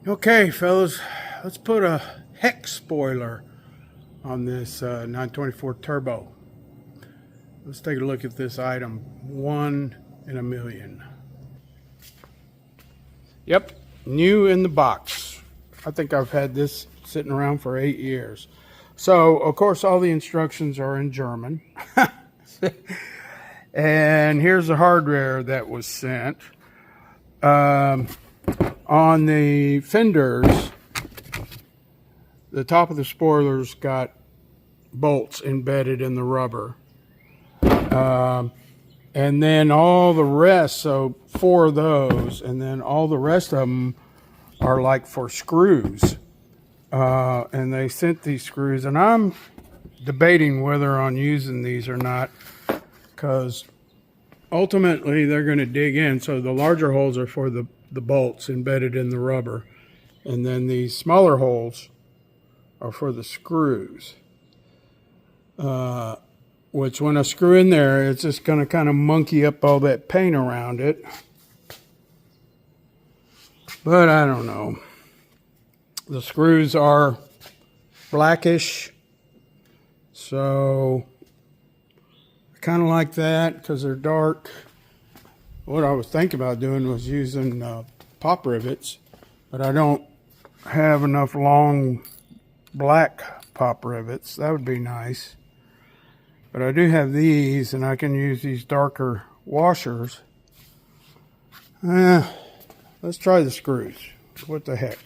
Okay, fellas, let's put a hecht spoiler on this 924 Turbo. Let's take a look at this item. 1 in a million. Yep, new in the box. I think I've had this sitting around for 8 years. So, of course, all the instructions are in German. And here's the hardware that was sent. On the fenders, the top of the spoiler's got bolts embedded in the rubber. And then all the rest, so 4 of those, and then all the rest of them are like for screws. And they sent these screws, and I'm debating whether on using these or not, because ultimately they're going to dig in. So the larger holes are for the bolts embedded in the rubber, and then these smaller holes are for the screws. Which when I screw in there, it's just going to kind of monkey up all that paint around it. But I don't know. The screws are blackish, so I kind of like that because they're dark. What I was thinking about doing was using pop rivets, but I don't have enough long black pop rivets. That would be nice. But I do have these, and I can use these darker washers. Let's try the screws. What the heck?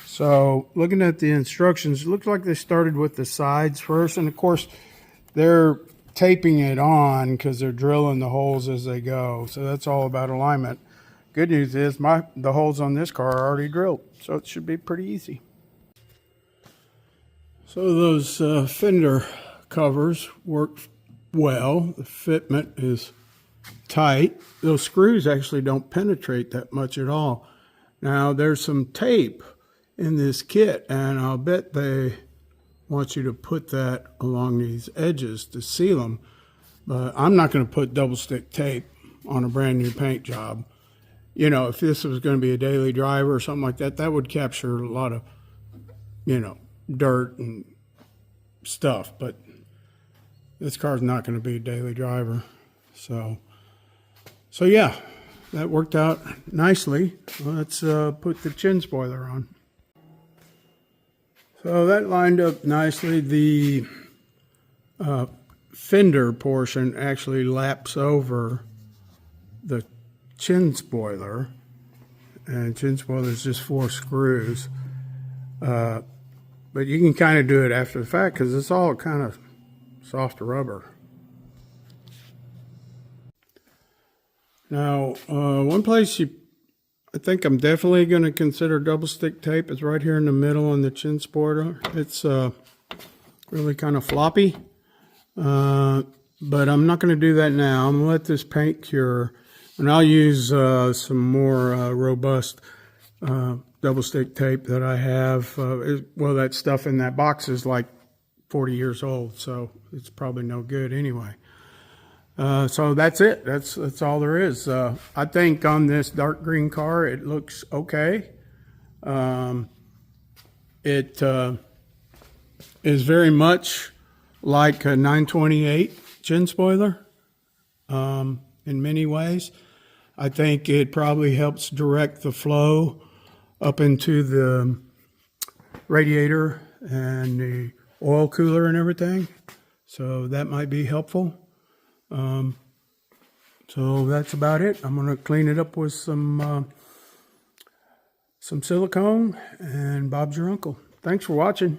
So, looking at the instructions, it looks like they started with the sides first. And, of course, they're taping it on because they're drilling the holes as they go. So, that's all about alignment. Good news is the holes on this car are already drilled. So, it should be pretty easy. So, those fender covers work well. The fitment is tight. Those screws actually don't penetrate that much at all. Now there's some tape in this kit, and I'll bet they want you to put that along these edges to seal them, but I'm not going to put double stick tape on a brand new paint job. You know, if this was going to be a daily driver or something like that, that would capture a lot of, dirt and stuff, but this car's not going to be a daily driver. So yeah, that worked out nicely. Let's put the chin spoiler on. So that lined up nicely. The fender portion actually laps over the chin spoiler. And chin spoiler is just 4 screws. But you can kind of do it after the fact because it's all kind of soft rubber. Now, one place I think I'm definitely going to consider double stick tape is right here in the middle on the chin spoiler. It's really kind of floppy, but I'm not going to do that now. I'm going to let this paint cure, and I'll use some more robust double stick tape that I have. Well, that stuff in that box is like 40 years old, so it's probably no good anyway. So that's it. That's all there is. I think on this dark green car, it looks okay. It is very much like a 928 chin spoiler in many ways. I think it probably helps direct the flow up into the radiator and the oil cooler and everything, so that might be helpful. So that's about it. I'm going to clean it up with some silicone, and Bob's your uncle. Thanks for watching.